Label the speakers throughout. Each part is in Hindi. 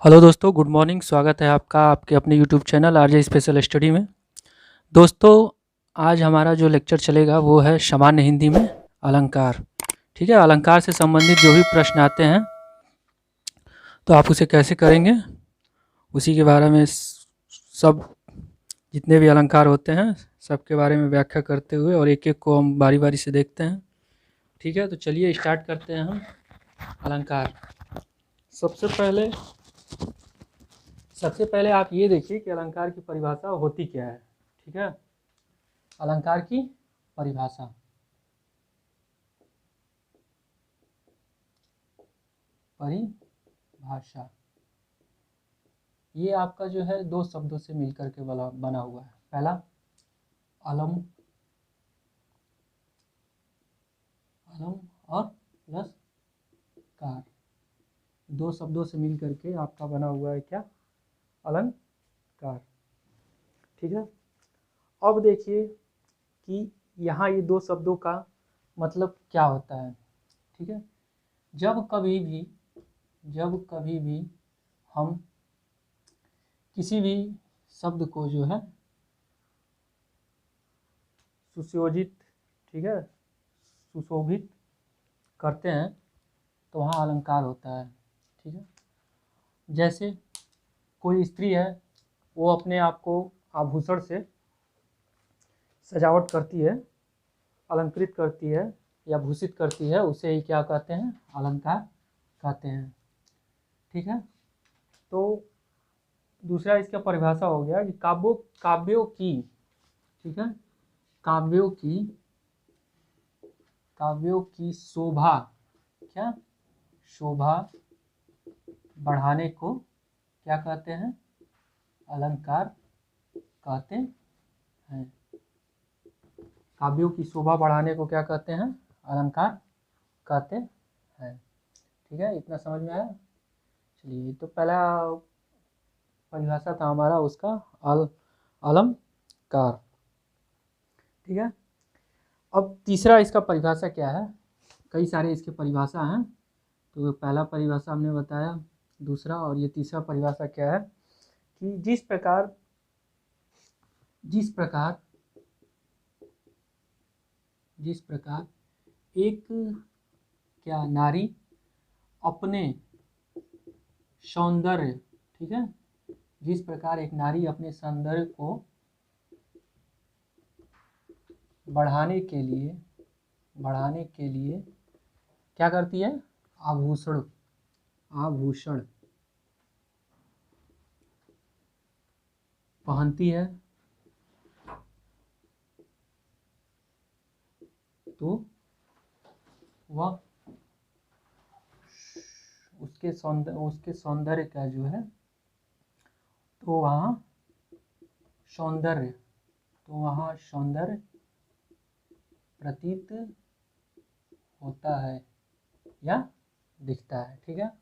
Speaker 1: हेलो दोस्तों, गुड मॉर्निंग। स्वागत है आपका आपके अपने YouTube channel RJ special study में। दोस्तों, आज हमारा जो लेक्चर चलेगा वो है सामान्य हिंदी में अलंकार। ठीक है, अलंकार से संबंधित जो भी प्रश्न आते हैं तो आप उसे कैसे करेंगे उसी के बारे में सब जितने भी अलंकार होते हैं सबके बारे में व्याख्या करते हुए और एक एक को हम बारी बारी से देखते हैं। ठीक है, तो चलिए स्टार्ट करते हैं हम अलंकार। सबसे पहले सबसे पहले आप ये देखिए कि अलंकार की परिभाषा होती क्या है। ठीक है, अलंकार की परिभाषा। परिभाषा ये आपका जो है दो शब्दों से मिलकर के बना हुआ है। पहला अलम, अलम और प्लस कार, दो शब्दों से मिलकर के आपका बना हुआ है क्या? अलंकार। ठीक है, अब देखिए कि यहाँ ये दो शब्दों का मतलब क्या होता है। ठीक है, जब कभी भी हम किसी भी शब्द को जो है सुशोभित, ठीक है, सुशोभित करते हैं तो वहाँ अलंकार होता है। ठीक है, जैसे कोई स्त्री है, वो अपने आप को आभूषण से सजावट करती है, अलंकृत करती है या भूषित करती है, उसे ही क्या कहते हैं? अलंकार कहते हैं। ठीक है, तो दूसरा इसका परिभाषा हो गया कि काव्यों की, ठीक है, काव्यों की शोभा, क्या शोभा बढ़ाने को क्या कहते हैं? अलंकार कहते हैं। काव्यों की शोभा बढ़ाने को क्या कहते हैं? अलंकार कहते हैं। ठीक है, इतना समझ में आया? चलिए, तो पहला परिभाषा था हमारा उसका अलंकार। ठीक है, अब तीसरा इसका परिभाषा क्या है? कई सारे इसके परिभाषा हैं, तो पहला परिभाषा हमने बताया, दूसरा और ये तीसरा परिभाषा क्या है कि जिस प्रकार एक क्या नारी अपने सौंदर्य, ठीक है, जिस प्रकार एक नारी अपने सौंदर्य को बढ़ाने के लिए क्या करती है? आभूषण पहनती है, तो वह उसके सौंदर्य का जो है, तो वहाँ सौंदर्य प्रतीत होता है या दिखता है। ठीक है,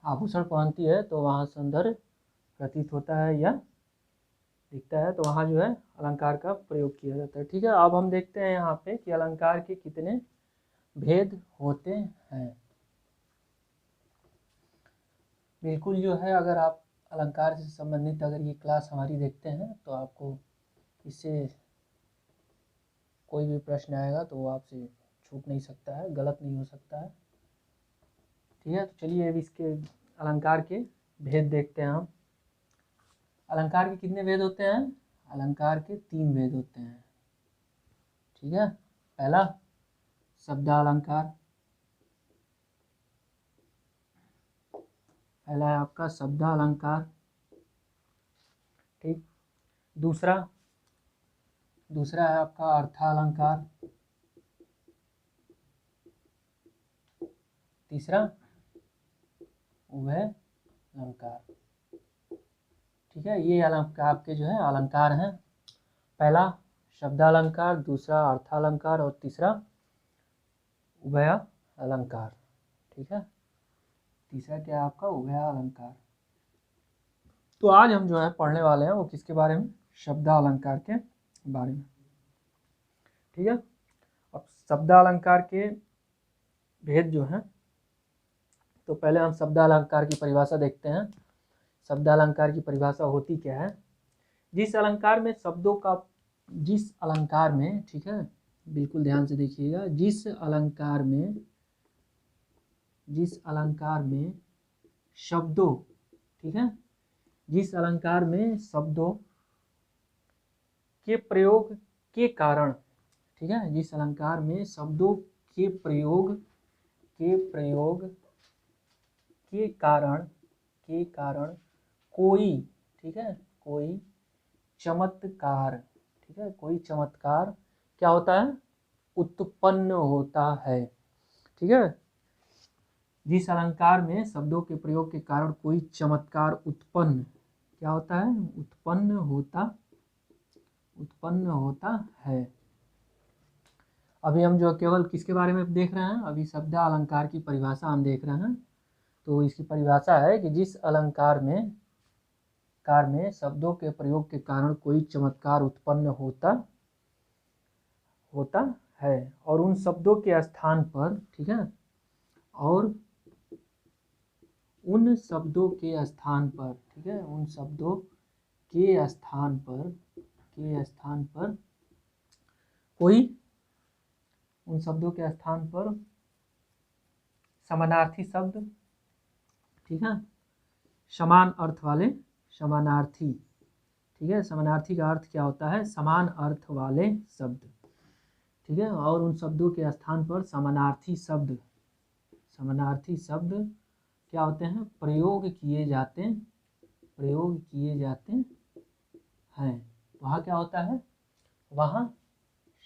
Speaker 1: आभूषण पहनती है तो वहाँ सौंदर्य प्रतीत होता है या दिखता है, तो वहाँ जो है अलंकार का प्रयोग किया जाता है। ठीक है, अब हम देखते हैं यहाँ पे कि अलंकार के कितने भेद होते हैं। बिल्कुल जो है, अगर आप अलंकार से संबंधित अगर ये क्लास हमारी देखते हैं तो आपको इससे कोई भी प्रश्न आएगा तो वो आपसे छूट नहीं सकता है, गलत नहीं हो सकता है। ठीक है, तो चलिए अब इसके अलंकार के भेद देखते हैं हम। अलंकार के कितने भेद होते हैं? अलंकार के 3 भेद होते हैं। ठीक है, पहला शब्दालंकार, पहला है आपका शब्दालंकार। ठीक, दूसरा है आपका अर्थालंकार, तीसरा उभय अलंकार। ठीक है, ये अलंकार आपके जो है अलंकार हैं। पहला शब्दालंकार, दूसरा अर्थालंकार और तीसरा उभय अलंकार। ठीक है, तीसरा क्या है आपका? उभय अलंकार। तो आज हम जो है पढ़ने वाले हैं वो किसके बारे में? शब्दालंकार के बारे में। ठीक है, अब शब्दालंकार के भेद जो हैं तो पहले हम शब्दालंकार की परिभाषा देखते हैं। शब्दालंकार की परिभाषा होती क्या है? जिस अलंकार में शब्दों का, जिस अलंकार में, ठीक है, बिल्कुल ध्यान से देखिएगा, जिस अलंकार में शब्दों, ठीक है, जिस अलंकार में शब्दों के प्रयोग के कारण, ठीक है, जिस अलंकार में शब्दों के प्रयोग के कारण कोई, ठीक है, कोई चमत्कार, ठीक है, कोई चमत्कार क्या होता है? उत्पन्न होता है। ठीक है, जिस अलंकार में शब्दों के प्रयोग के कारण कोई चमत्कार उत्पन्न क्या होता है? उत्पन्न होता है। अभी हम जो केवल किसके बारे में देख रहे हैं? अभी शब्दालंकार की परिभाषा हम देख रहे हैं। तो इसकी परिभाषा है कि जिस अलंकार में शब्दों के प्रयोग के कारण कोई चमत्कार उत्पन्न होता है और उन शब्दों के स्थान पर, ठीक है, और उन शब्दों के स्थान पर, ठीक है, उन शब्दों के स्थान पर कोई, उन शब्दों के स्थान पर समानार्थी शब्द, ठीक है, समान अर्थ वाले, समानार्थी, ठीक है, समानार्थी का अर्थ क्या होता है? समान अर्थ वाले शब्द, ठीक है, और उन शब्दों के स्थान पर समानार्थी शब्द क्या होते हैं? प्रयोग किए जाते हैं। वहाँ क्या होता है? वहाँ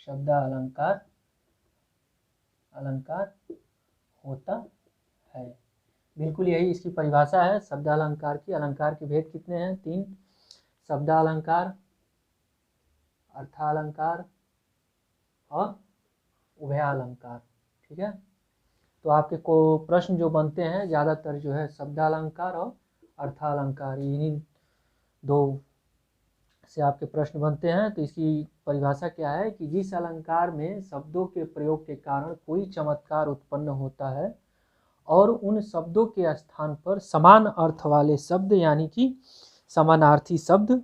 Speaker 1: शब्दालंकार होता है। बिल्कुल यही इसकी परिभाषा है शब्दालंकार की। अलंकार के भेद कितने हैं? 3। शब्दालंकार, अर्थालंकार और उभयालंकार। ठीक है, तो आपके को प्रश्न जो बनते हैं ज़्यादातर जो है शब्दालंकार और अर्थालंकार, इन्हीं 2 से आपके प्रश्न बनते हैं। तो इसकी परिभाषा क्या है कि जिस अलंकार में शब्दों के प्रयोग के कारण कोई चमत्कार उत्पन्न होता है और उन शब्दों के स्थान पर समान अर्थ वाले शब्द यानी कि समानार्थी शब्द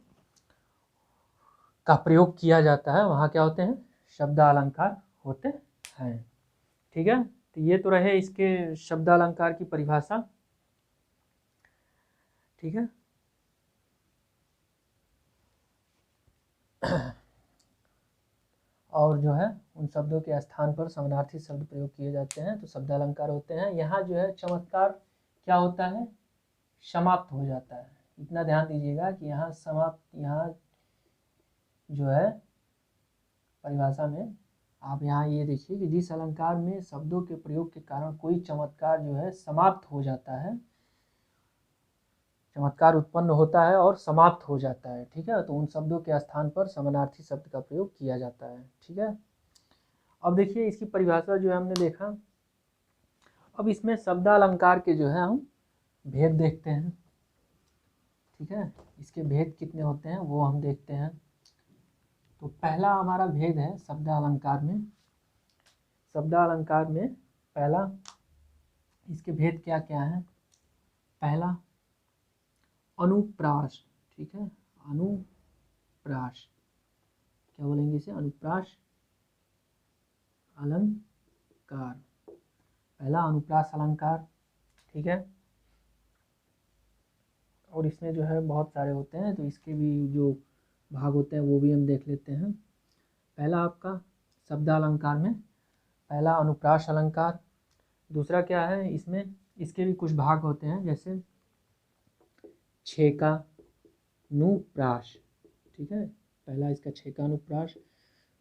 Speaker 1: का प्रयोग किया जाता है, वहाँ क्या होते हैं? शब्दालंकार होते हैं। ठीक है, तो ये तो रहे इसके शब्दालंकार की परिभाषा। ठीक है, और जो है उन शब्दों के स्थान पर समानार्थी शब्द प्रयोग किए जाते हैं तो शब्दालंकार होते हैं। यहाँ जो है चमत्कार क्या होता है? समाप्त हो जाता है। इतना ध्यान दीजिएगा कि यहाँ जो है परिभाषा में आप यहाँ ये देखिए कि जिस अलंकार में शब्दों के प्रयोग के कारण कोई चमत्कार जो है समाप्त हो जाता है, चमत्कार उत्पन्न होता है और समाप्त हो जाता है। ठीक है, तो उन शब्दों के स्थान पर समानार्थी शब्द का प्रयोग किया जाता है। ठीक है, अब देखिए इसकी परिभाषा जो है हमने देखा। अब इसमें शब्दालंकार के जो है हम भेद देखते हैं। ठीक है, इसके भेद कितने होते हैं वो हम देखते हैं। तो पहला हमारा भेद है शब्दालंकार में पहला, इसके भेद क्या क्या है? पहला अनुप्रास। ठीक है, अनुप्रास क्या बोलेंगे इसे? अनुप्रास अलंकार, पहला अनुप्रास अलंकार। ठीक है, और इसमें जो है बहुत सारे होते हैं तो इसके भी जो भाग होते हैं वो भी हम देख लेते हैं। पहला आपका शब्दालंकार में पहला अनुप्रास अलंकार। दूसरा क्या है? इसमें इसके भी कुछ भाग होते हैं जैसे छेकानुप्रास। ठीक है, पहला इसका छेकानुप्रास,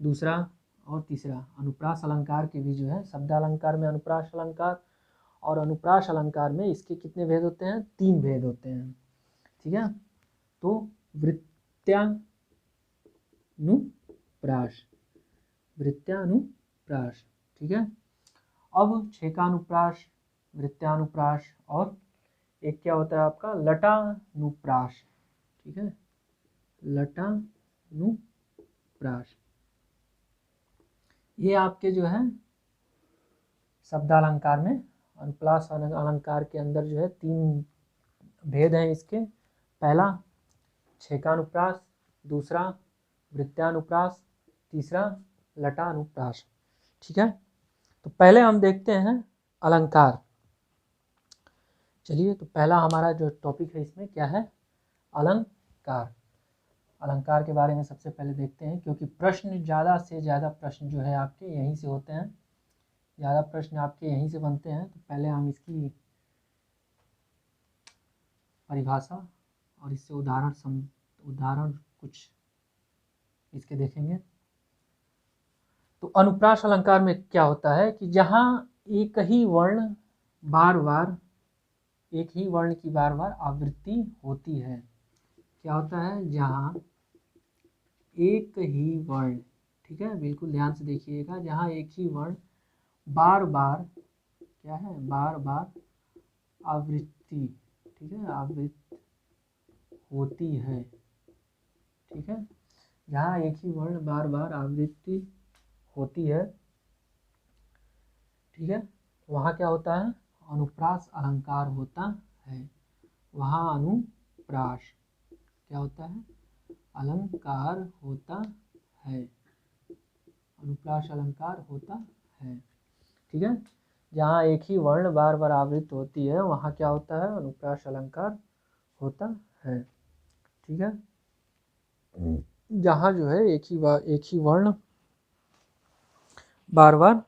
Speaker 1: दूसरा और तीसरा अनुप्रास अलंकार के भी जो है शब्दालंकार में अनुप्रास अलंकार और अनुप्रास अलंकार में इसके कितने भेद होते हैं? 3 भेद होते हैं। ठीक है, तो वृत्त्यानुप्रास। ठीक है, अब छेकानुप्रास, वृत्त्यानुप्रास और एक क्या होता है आपका? लटानुप्रास। ठीक है, लटानुप्रास, ये आपके जो है शब्दालंकार में अनुप्रास अलंकार के अंदर जो है 3 भेद हैं इसके। पहला छेकानुप्रास, दूसरा वृत्तानुप्रास, तीसरा लटानुप्रास। ठीक है, तो पहले हम देखते हैं अलंकार। चलिए, तो पहला हमारा जो टॉपिक है इसमें क्या है, अलंकार। अलंकार के बारे में सबसे पहले देखते हैं, क्योंकि प्रश्न ज़्यादा से ज़्यादा प्रश्न जो है आपके यहीं से होते हैं, ज़्यादा प्रश्न आपके यहीं से बनते हैं। तो पहले हम इसकी परिभाषा और इससे उदाहरण कुछ इसके देखेंगे। तो अनुप्रास अलंकार में क्या होता है कि जहाँ एक ही वर्ण की बार बार आवृत्ति होती है। क्या होता है, जहाँ एक ही वर्ण, ठीक है, बिल्कुल ध्यान से देखिएगा, जहाँ एक ही वर्ण बार बार क्या है, बार बार आवृत्ति, ठीक है, आवृत्त होती है। ठीक है, जहाँ एक ही वर्ण बार बार आवृत्ति होती है, ठीक है, वहाँ क्या होता है, अनुप्रास अलंकार होता है। वहाँ अनुप्रास क्या होता है, अलंकार होता है, अनुप्रास अलंकार होता है। ठीक है, जहाँ एक ही वर्ण बार बार आवृत्त होती है वहाँ क्या होता है, अनुप्रास अलंकार होता है। ठीक है, जहाँ जो है एक ही वर्ण बार बार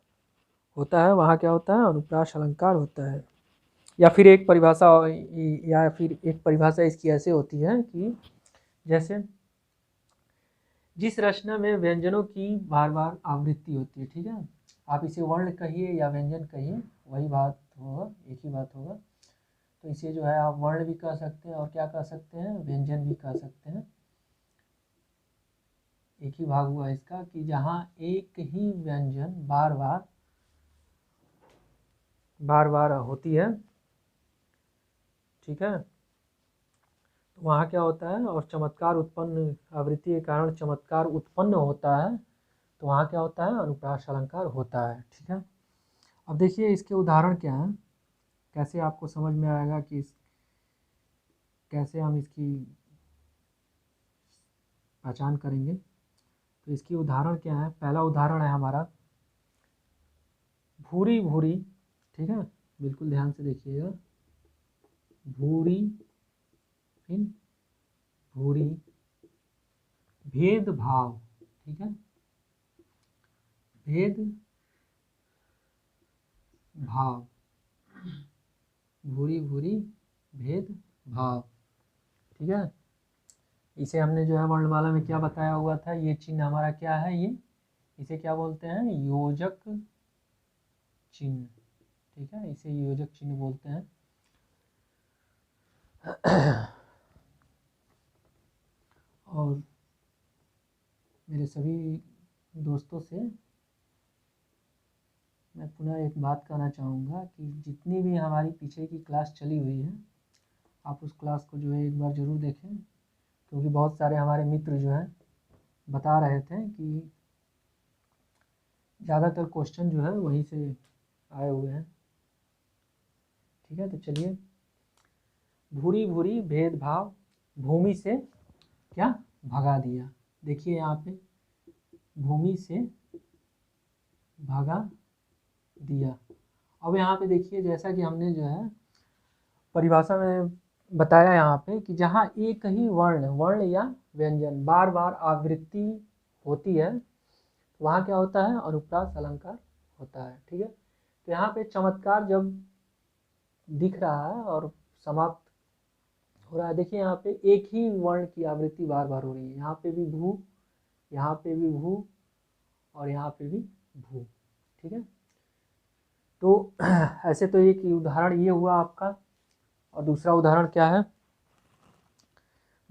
Speaker 1: होता है वहाँ क्या होता है, अनुप्रास अलंकार होता है। या फिर एक परिभाषा इसकी ऐसे होती है कि जैसे जिस रचना में व्यंजनों की बार बार आवृत्ति होती है, ठीक है, आप इसे वर्ण कहिए या व्यंजन कहिए, वही बात होगा, एक ही बात होगा। तो इसे जो है आप वर्ण भी कह सकते हैं और क्या कह सकते हैं, व्यंजन भी कह सकते हैं। एक ही भाग हुआ इसका कि जहाँ एक ही व्यंजन बार बार होती है, ठीक है, तो वहाँ क्या होता है, और चमत्कार उत्पन्न, आवृत्ति के कारण चमत्कार उत्पन्न होता है, तो वहाँ क्या होता है, अनुप्रास अलंकार होता है। ठीक है, अब देखिए इसके उदाहरण क्या हैं, कैसे आपको समझ में आएगा कि कैसे हम इसकी पहचान करेंगे। तो इसकी उदाहरण क्या है, पहला उदाहरण है हमारा भूरी भूरी, ठीक है, बिल्कुल ध्यान से देखिएगा, भूरी फिर भूरी भेदभाव, ठीक है, भेद भाव, भूरी भूरी भेद भाव। ठीक है, इसे हमने जो है वर्णमाला में क्या बताया हुआ था, ये चिन्ह हमारा क्या है, ये इसे क्या बोलते हैं, योजक चिन्ह। ठीक है, इसे योजक चिन्ह बोलते हैं। और मेरे सभी दोस्तों से मैं पुनः एक बात कहना चाहूँगा कि जितनी भी हमारी पीछे की क्लास चली हुई है, आप उस क्लास को जो है एक बार ज़रूर देखें, क्योंकि बहुत सारे हमारे मित्र जो हैं बता रहे थे कि ज़्यादातर क्वेश्चन जो है वहीं से आए हुए हैं। ठीक है, तो चलिए, भूरी भूरी भेदभाव भूमि से क्या भगा दिया। देखिए यहाँ पे भूमि से भगा दिया। अब यहाँ पे देखिए, जैसा कि हमने जो है परिभाषा में बताया यहाँ पे कि जहाँ एक ही वर्ण या व्यंजन बार बार आवृत्ति होती है, वहाँ क्या होता है, अनुप्रास अलंकार होता है। ठीक है, तो यहाँ पे चमत्कार जब दिख रहा है और समाप्त हो रहा है, देखिए यहाँ पे एक ही वर्ण की आवृत्ति बार बार हो रही है, यहाँ पे भी भू, यहाँ पे भी भू और यहाँ पे भी भू। ठीक है, तो ऐसे तो एक उदाहरण ये हुआ आपका। और दूसरा उदाहरण क्या है,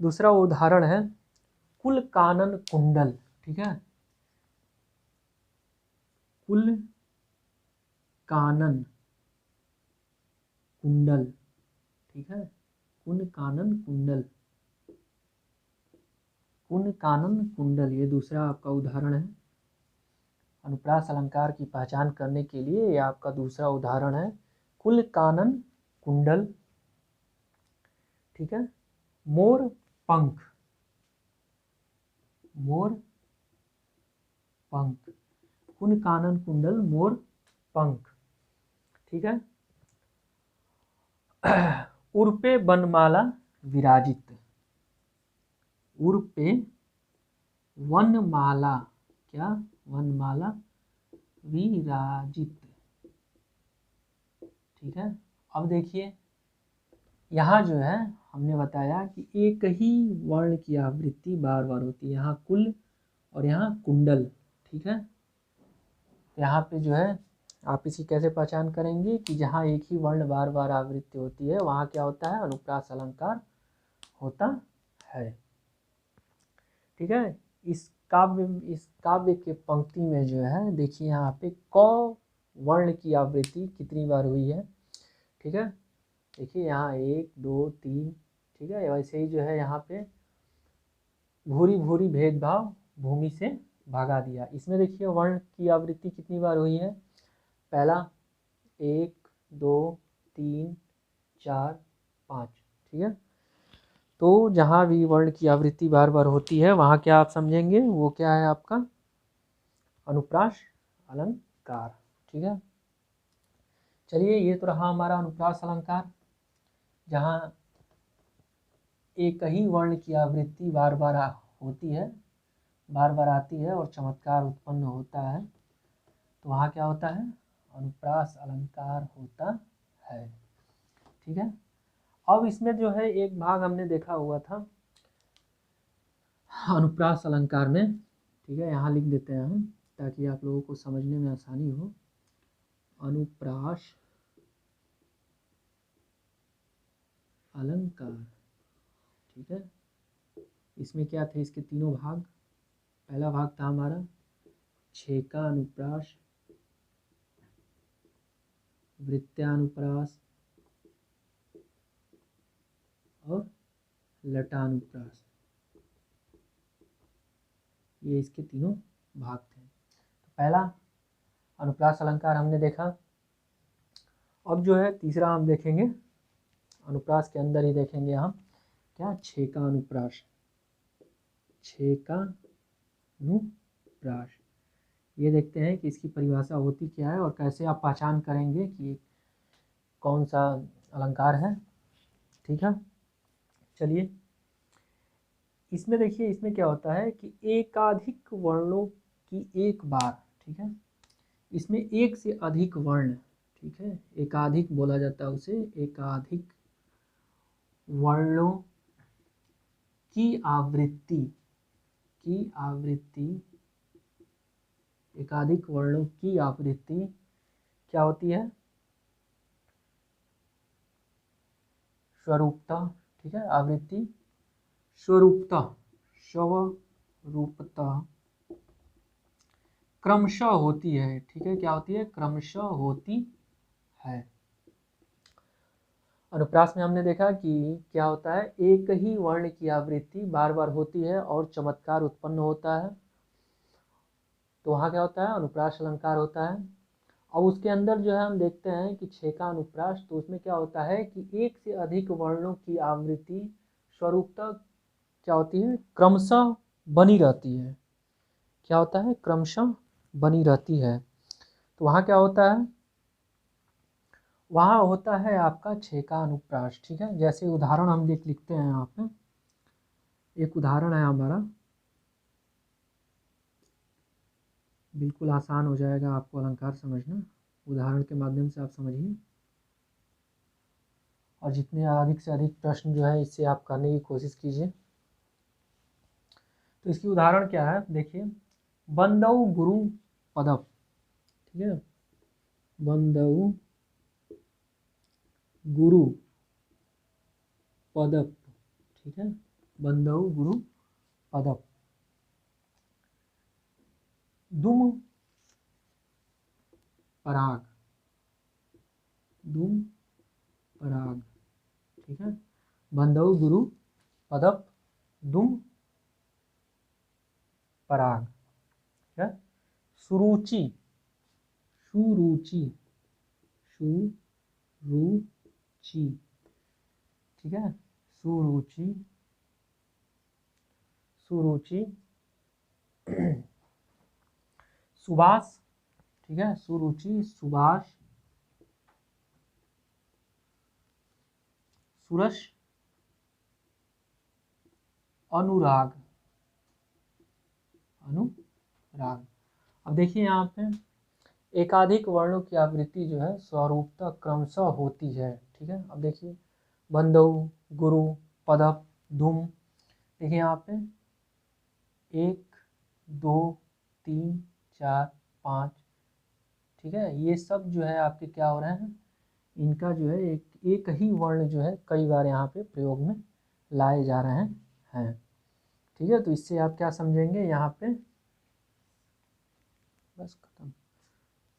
Speaker 1: दूसरा उदाहरण है कुल कानन कुंडल। ठीक है, कुल कानन कुंडल, ठीक है, कुल कानन कुंडल, कुल कानन कुंडल, ये दूसरा आपका उदाहरण है। अनुप्रास अलंकार की पहचान करने के लिए ये आपका दूसरा उदाहरण है, कुल कानन कुंडल, ठीक है, मोर पंख, मोर पंख, कुल कानन कुंडल मोर पंख, ठीक है। उर्पे वनमाला विराजित, उर्पे वनमाला, क्या, वनमाला विराजित, ठीक है। अब देखिए यहाँ जो है हमने बताया कि एक ही वर्ण की आवृत्ति बार बार होती है, यहाँ कुल और यहाँ कुंडल, ठीक है। यहाँ पे जो है आप इसकी कैसे पहचान करेंगे कि जहाँ एक ही वर्ण बार बार आवृत्ति होती है वहाँ क्या होता है, अनुप्रास अलंकार होता है, ठीक है। इस काव्य के पंक्ति में जो है देखिए यहाँ पे क वर्ण की आवृत्ति कितनी बार हुई है, ठीक है। देखिए यहाँ 1 2 3, ठीक है। वैसे ही जो है यहाँ पे भूरी भूरी भेदभाव भूमि से भगा दिया, इसमें देखिए वर्ण की आवृत्ति कितनी बार हुई है, पहला 1 2 3 4 5, ठीक है। तो जहाँ भी वर्ण की आवृत्ति बार बार होती है वहाँ क्या आप समझेंगे, वो क्या है आपका अनुप्रास अलंकार, ठीक है। चलिए ये तो रहा हमारा अनुप्रास अलंकार, जहाँ एक ही वर्ण की आवृत्ति बार बार होती है, बार बार आती है और चमत्कार उत्पन्न होता है, तो वहाँ क्या होता है, अनुप्रास अलंकार होता है, ठीक है। अब इसमें जो है एक भाग हमने देखा हुआ था अनुप्रास अलंकार में, ठीक है, यहाँ लिख देते हैं हम ताकि आप लोगों को समझने में आसानी हो। अनुप्रास अलंकार, ठीक है। इसमें क्या थे इसके तीनों भाग, पहला भाग था हमारा छेका अनुप्रास, वृत्यानुप्रास और लटानुप्रास, ये इसके तीनों भाग थे। तो पहला अनुप्रास अलंकार हमने देखा, अब जो है तीसरा हम देखेंगे, अनुप्रास के अंदर ही देखेंगे हम क्या, छेका अनुप्रास, छेका अनुप्रास, ये देखते हैं कि इसकी परिभाषा होती क्या है और कैसे आप पहचान करेंगे कि कौन सा अलंकार है, ठीक है। चलिए इसमें देखिए, इसमें क्या होता है कि एकाधिक वर्णों की एक बार, ठीक है, इसमें एक से अधिक वर्ण, ठीक है, एकाधिक बोला जाता है उसे, एकाधिक वर्णों की आवृत्ति, की आवृत्ति, एकाधिक वर्णों की आवृत्ति क्या होती है, स्वरूपता, ठीक है, आवृत्ति स्वरूपता, स्वरूपता क्रमशः होती है, ठीक है, क्या होती है, क्रमशः होती है। अनुप्रास में हमने देखा कि क्या होता है, एक ही वर्ण की आवृत्ति बार बार होती है और चमत्कार उत्पन्न होता है, तो वहाँ क्या होता है, अनुप्रास अलंकार होता है। अब उसके अंदर जो है हम देखते हैं कि छेका अनुप्रास, तो उसमें क्या होता है कि एक से अधिक वर्णों की आवृत्ति स्वरूपता क्या होती है, क्रमशः बनी रहती है, क्या होता है, क्रमशः बनी रहती है। तो वहाँ क्या होता है, वहाँ होता है आपका छेका अनुप्रास, ठीक है। जैसे उदाहरण हम लिखते हैं यहाँ पे, एक उदाहरण है हमारा, बिल्कुल आसान हो जाएगा आपको अलंकार समझना, उदाहरण के माध्यम से आप समझिए और जितने अधिक से अधिक प्रश्न जो है इससे आप करने की कोशिश कीजिए। तो इसकी उदाहरण क्या है, देखिए, बंदौ गुरु पदप, ठीक है, बंदौ गुरु पदप, ठीक है, बंदौ गुरु पदप, दुम पराग, दुम पराग, ठीक है, बंदौ गुरु पदप दुम पराग, ठीक है। सुरुचि, सुरुचि, सुरुचि, रुचि, ठीक है, सुरुचि, सुरुचि, सुभाष, ठीक है, सुरुचि, सुभाष, सुरस, अनुराग, अनुराग। अब देखिए यहाँ पे एकाधिक वर्णों की आवृत्ति जो है स्वरूपतः क्रमशः होती है, ठीक है। अब देखिए बंधु, गुरु, पदप, धूम, देखिए यहाँ पे 1 2 3 4 5, ठीक है, ये सब जो है आपके क्या हो रहे हैं, इनका जो है एक ही वर्ण जो है कई बार यहाँ पे प्रयोग में लाए जा रहे हैं, ठीक है। तो इससे आप क्या समझेंगे यहाँ पे, बस खत्म।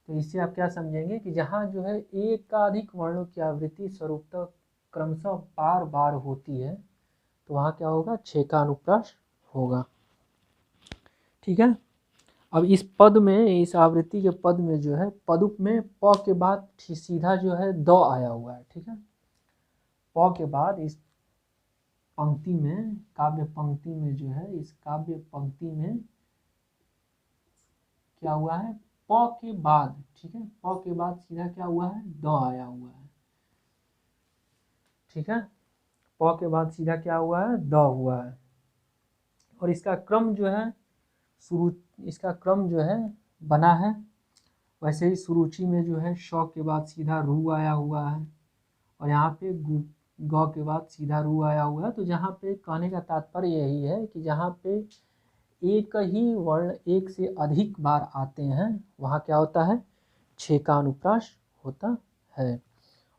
Speaker 1: तो इससे आप क्या समझेंगे कि जहाँ जो है एकाधिक वर्णों की आवृत्ति स्वरूपतः क्रमशः बार बार होती है तो वहाँ क्या होगा, 6 का अनुप्रास होगा, ठीक है। अब इस पद में, इस आवृत्ति के पद में जो है पदुप में प के बाद सीधा जो है द आया हुआ है, ठीक है। प के बाद इस पंक्ति में, काव्य पंक्ति में जो है, इस काव्य पंक्ति में क्या हुआ है, प के बाद, ठीक है, प के बाद सीधा क्या हुआ है, द आया हुआ है, ठीक है। प के बाद सीधा क्या हुआ है, द हुआ है। और इसका क्रम जो है इसका क्रम जो है बना है, वैसे ही सुरुचि में जो है श के बाद सीधा रू आया हुआ है और यहाँ पे ग के बाद सीधा रू आया हुआ है। तो जहाँ पे कहने का तात्पर्य यही है कि जहाँ पे एक ही वर्ण एक से अधिक बार आते हैं वहाँ क्या होता है, 6 का अनुप्रास होता है।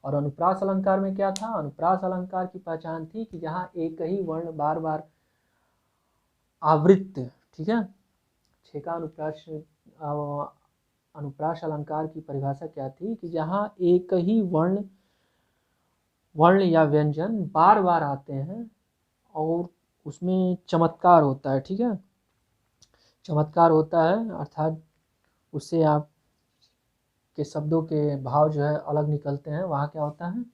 Speaker 1: और अनुप्रास अलंकार में क्या था, अनुप्रास अलंकार की पहचान थी कि जहाँ एक ही वर्ण बार बार आवृत्त, ठीक है। 6 का अनुप्रास अलंकार की परिभाषा क्या थी कि जहाँ एक ही वर्ण या व्यंजन बार बार आते हैं और उसमें चमत्कार होता है, ठीक है, चमत्कार होता है, अर्थात उससे आप के शब्दों के भाव जो है अलग निकलते हैं, वहाँ क्या होता है,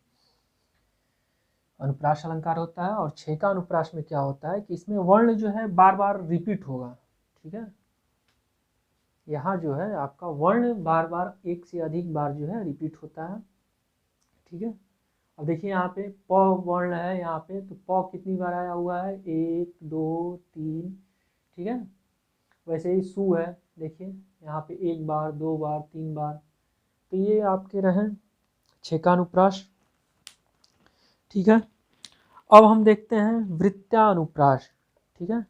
Speaker 1: अनुप्रास अलंकार होता है। और 6 का अनुप्रास में क्या होता है कि इसमें वर्ण जो है बार बार रिपीट होगा, ठीक है। यहाँ जो है आपका वर्ण बार बार एक से अधिक बार जो है रिपीट होता है, ठीक है। अब देखिए यहाँ पे प वर्ण है, यहाँ पे तो प कितनी बार आया हुआ है, 1 2 3, ठीक है। वैसे ही सु है, देखिए यहाँ पे 1 बार 2 बार 3 बार, तो ये आपके रहे 6 का अनुप्रास, ठीक है। अब हम देखते हैं वृत्त्यानुप्रास, ठीक है।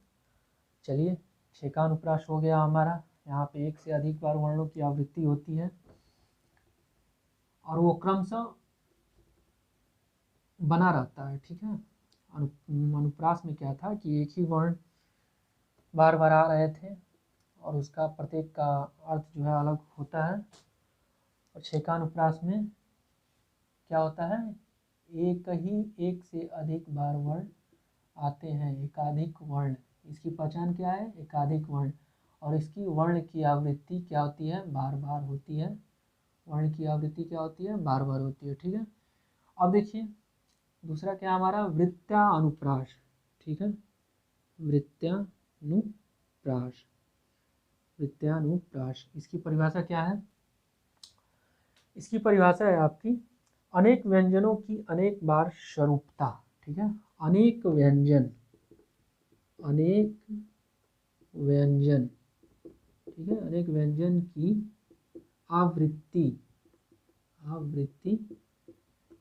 Speaker 1: चलिए 6 का अनुप्रास हो गया हमारा, यहाँ पे एक से अधिक बार वर्णों की आवृत्ति होती है और वो क्रमशः बना रहता है, ठीक है। अनुप्रास में क्या था कि एक ही वर्ण बार बार आ रहे थे और उसका प्रत्येक का अर्थ जो है अलग होता है। और 6 का अनुप्रास में क्या होता है, एक से अधिक बार वर्ण आते हैं, एकाधिक वर्ण, इसकी पहचान क्या है, एकाधिक वर्ण, और इसकी वर्ण की आवृत्ति क्या होती है, बार बार होती है, वर्ण की आवृत्ति क्या होती है, बार बार होती है, ठीक है। अब देखिए दूसरा क्या हमारा, वृत्त्यानुप्रास, ठीक है, वृत्त्यानुप्रास, वृत्त्यानुप्रास, इसकी परिभाषा क्या है, इसकी परिभाषा है आपकी अनेक व्यंजनों की अनेक बार स्वरूपता, ठीक है। अनेक व्यंजन, अनेक व्यंजन, ठीक है, अनेक व्यंजन की आवृत्ति, आवृत्ति,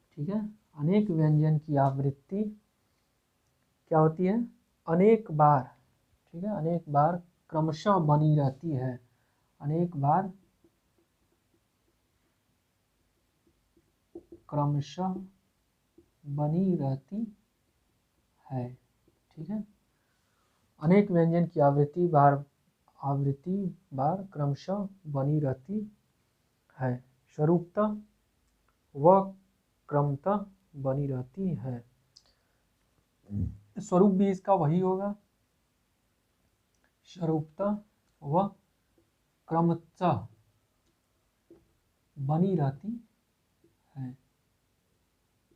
Speaker 1: ठीक है, अनेक व्यंजन की आवृत्ति क्या होती है, अनेक बार, ठीक है, अनेक बार क्रमशः बनी रहती है, अनेक बार क्रमशः बनी रहती है, ठीक है। अनेक व्यंजन की आवृत्ति बार क्रमशः बनी रहती है, स्वरूपतः व क्रमतः बनी रहती है। स्वरूप भी इसका वही होगा, स्वरूपतः व क्रमतः बनी रहती है,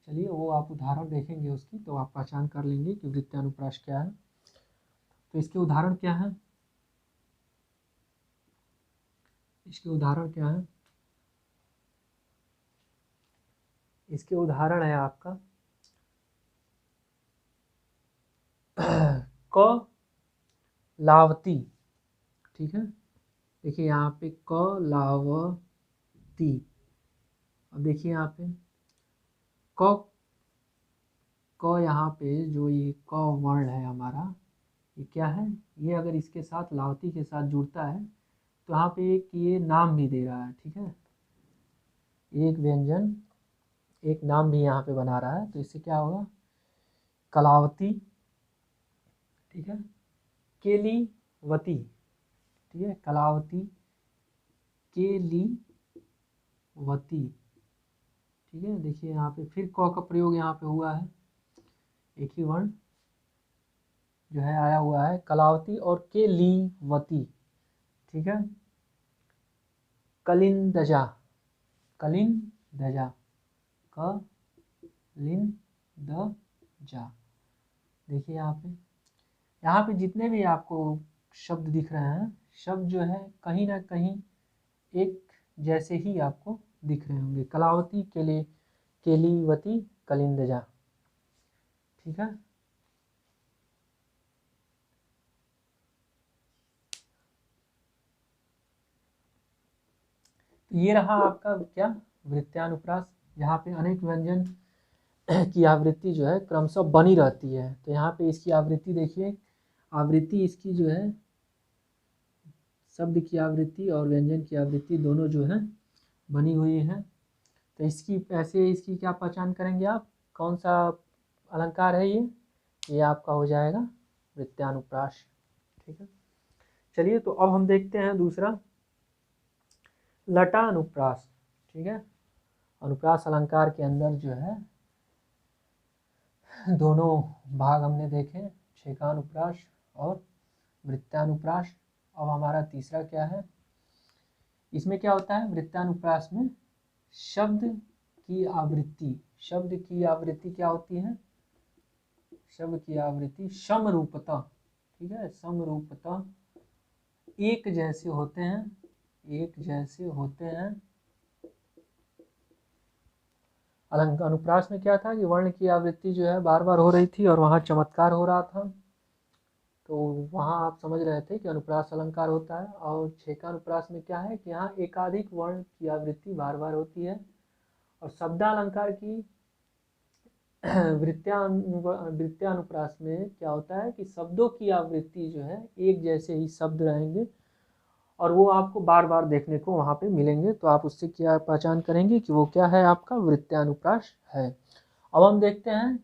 Speaker 1: चलिए वो आप उदाहरण देखेंगे उसकी तो आप पहचान कर लेंगे कि वृत्तानुप्रास क्या है। तो इसके उदाहरण क्या है, इसके उदाहरण क्या है, इसके उदाहरण है आपका क लावती, ठीक है। देखिए यहाँ पे क लावती, अब देखिए यहाँ पे क यहाँ पे जो ये क वर्ण है हमारा, ये क्या है, ये अगर इसके साथ लावती के साथ जुड़ता है तो यहाँ पे एक ये नाम भी दे रहा है, ठीक है, एक व्यंजन एक नाम भी यहाँ पे बना रहा है। तो इससे क्या होगा, कलावती, ठीक है, केलीवती, ठीक है, कलावती केलीवती, ठीक है। देखिए यहाँ पे फिर क का प्रयोग यहाँ पे हुआ है, एक ही वर्ण जो है आया हुआ है, कलावती और केलीवती, ठीक है। कलिंदजा, कलिंदजा, कलिंदजा, देखिए यहाँ पे जितने भी आपको शब्द दिख रहे हैं, शब्द जो है कहीं ना कहीं एक जैसे ही आपको दिख रहे होंगे, कलावती केलीवती कलिंदजा, ठीक है। ये रहा आपका क्या, वृत्तानुप्रास, जहाँ पे अनेक व्यंजन की आवृत्ति जो है क्रमशः बनी रहती है। तो यहाँ पे इसकी आवृत्ति देखिए, आवृत्ति इसकी जो है शब्द की आवृत्ति और व्यंजन की आवृत्ति दोनों जो है बनी हुई है। तो इसकी ऐसे इसकी क्या पहचान करेंगे आप, कौन सा अलंकार है ये आपका हो जाएगा वृत्तानुप्रास, ठीक है। चलिए तो अब हम देखते हैं दूसरा लटानुप्रास, ठीक है। अनुप्रास अलंकार के अंदर जो है दोनों भाग हमने देखे, छेकानुप्रास और वृत्तानुप्रास। अब हमारा तीसरा क्या है, इसमें क्या होता है, वृत्तानुप्रास में शब्द की आवृत्ति, शब्द की आवृत्ति क्या होती है, शब्द की आवृत्ति समरूपता, ठीक है, समरूपता एक जैसे होते हैं, एक जैसे होते हैं। अनुप्रास में क्या था कि वर्ण की आवृत्ति जो है बार बार हो रही थी और वहाँ चमत्कार हो रहा था, तो वहाँ आप समझ रहे थे कि अनुप्रास अलंकार होता है। और छेकानुप्रास में क्या है कि यहाँ एकाधिक वर्ण की आवृत्ति बार बार होती है। और शब्दालंकार की वृत्तानुप्रास में क्या होता है कि शब्दों की आवृत्ति जो है एक जैसे ही शब्द रहेंगे और वो आपको बार बार देखने को वहाँ पे मिलेंगे, तो आप उससे क्या पहचान करेंगे कि वो क्या है, आपका वृत्तानुप्रास है। अब हम देखते हैं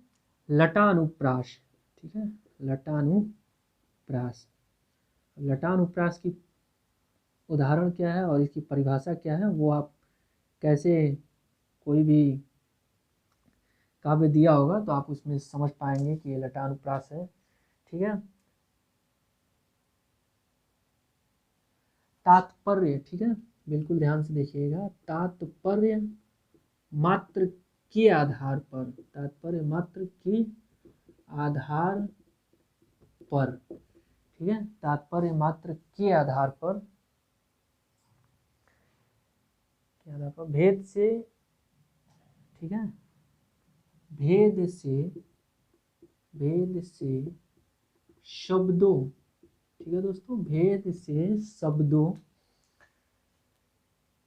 Speaker 1: लटानुप्रास, ठीक है, लटानुप्रास। लटानुप्रास की उदाहरण क्या है और इसकी परिभाषा क्या है, वो आप कैसे कोई भी काव्य दिया होगा तो आप उसमें समझ पाएंगे कि ये लटानुप्रास है, ठीक है। तात्पर्य, ठीक है, बिल्कुल ध्यान से देखिएगा, तात्पर्य मात्र के आधार पर, तात्पर्य मात्र के आधार पर, ठीक है, तात्पर्य मात्र के आधार पर, के आधार पर भेद से, ठीक है, भेद से शब्दों, ठीक है दोस्तों, भेद से शब्दों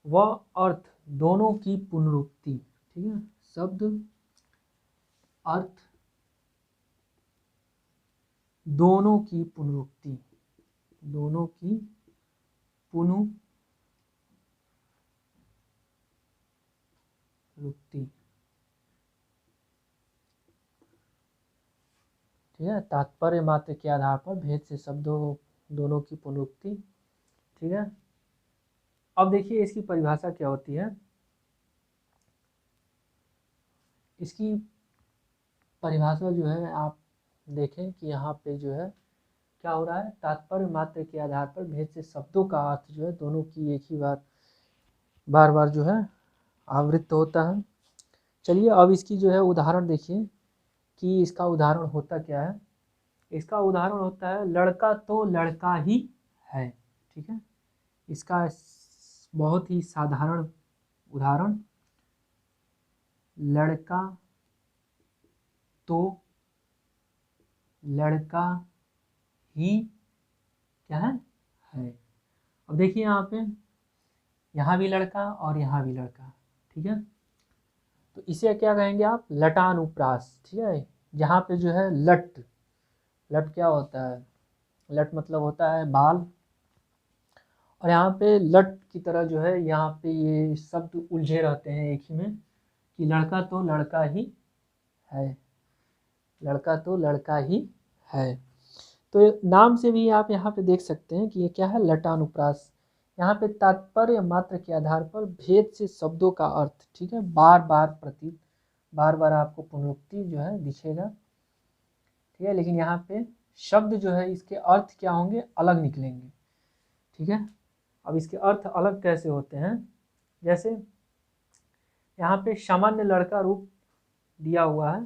Speaker 1: व अर्थ दोनों की पुनरुक्ति, ठीक है, शब्द अर्थ दोनों की पुनरुक्ति, दोनों की पुनरुक्ति, ठीक है, तात्पर्य मात्र के आधार पर भेद से शब्दों दोनों की पुनरुक्ति, ठीक है। अब देखिए इसकी परिभाषा क्या होती है, इसकी परिभाषा जो है आप देखें कि यहाँ पे जो है क्या हो रहा है, तात्पर्य मात्र के आधार पर भेद से शब्दों का अर्थ जो है दोनों की एक ही बार बार जो है आवृत्त होता है। चलिए अब इसकी जो है उदाहरण देखिए कि इसका उदाहरण होता क्या है। इसका उदाहरण होता है लड़का तो लड़का ही है। ठीक है, इसका बहुत ही साधारण उदाहरण, लड़का तो लड़का ही क्या है, है। अब देखिए यहाँ भी लड़का और यहाँ भी लड़का। ठीक है, तो इसे क्या कहेंगे आप, लटानुप्रास। ठीक है, जहाँ पे जो है लट, लट क्या होता है, लट मतलब होता है बाल, और यहाँ पे लट की तरह जो है यहाँ पे ये शब्द उलझे रहते हैं एक ही में, कि लड़का तो लड़का ही है, लड़का तो लड़का ही है। तो नाम से भी आप यहाँ पे देख सकते हैं कि ये क्या है, लटानुप्रास। यहाँ पे तात्पर्य मात्र के आधार पर भेद से शब्दों का अर्थ, ठीक है, बार बार प्रतीत, बार बार आपको पुनरुक्ति जो है दिखेगा। ठीक है, लेकिन यहाँ पे शब्द जो है इसके अर्थ क्या होंगे, अलग निकलेंगे। ठीक है, अब इसके अर्थ अलग कैसे होते हैं, जैसे यहाँ पे सामान्य लड़का रूप दिया हुआ है,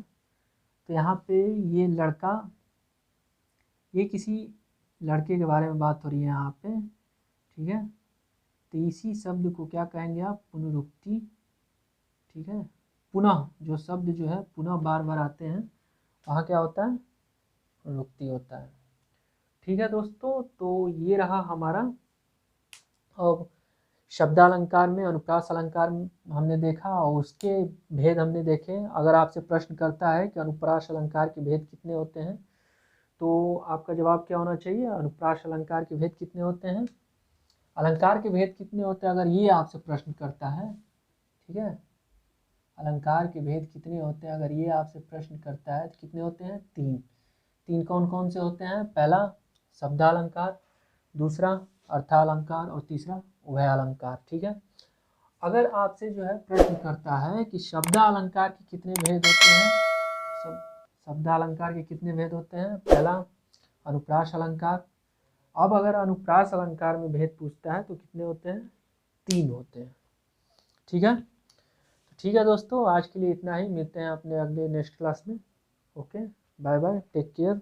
Speaker 1: तो यहाँ पे ये लड़का, ये किसी लड़के के बारे में बात हो रही है यहाँ पे। ठीक है, तो इसी शब्द को क्या कहेंगे आप, पुनरुक्ति। ठीक है, पुनः जो शब्द जो है पुनः बार बार आते हैं वहाँ क्या होता है, पुनरुक्ति होता है। ठीक है दोस्तों, तो ये रहा हमारा अब शब्दालंकार में अनुप्रास अलंकार हमने देखा और उसके भेद हमने देखे। अगर आपसे प्रश्न करता है कि अनुप्रास अलंकार के भेद कितने होते हैं, तो आपका जवाब क्या होना चाहिए, अनुप्रास अलंकार के भेद कितने होते हैं, अलंकार के भेद कितने होते हैं, अगर ये आपसे प्रश्न करता है। ठीक है, अलंकार के भेद कितने होते हैं अगर ये आपसे प्रश्न करता है, तो कितने होते हैं, तीन। तीन कौन कौन से होते हैं, पहला शब्दालंकार, दूसरा अर्थालंकार और तीसरा उभयालंकार। ठीक है, अगर आपसे जो है प्रश्न करता है कि शब्दालंकार के कितने भेद होते हैं, शब्दालंकार के कितने भेद होते हैं, पहला अनुप्रास अलंकार। अब अगर अनुप्रास अलंकार में भेद पूछता है तो कितने होते हैं, तीन होते हैं। ठीक है, ठीक है दोस्तों, आज के लिए इतना ही, मिलते हैं अपने अगले नेक्स्ट क्लास में। Okay, bye bye, take care.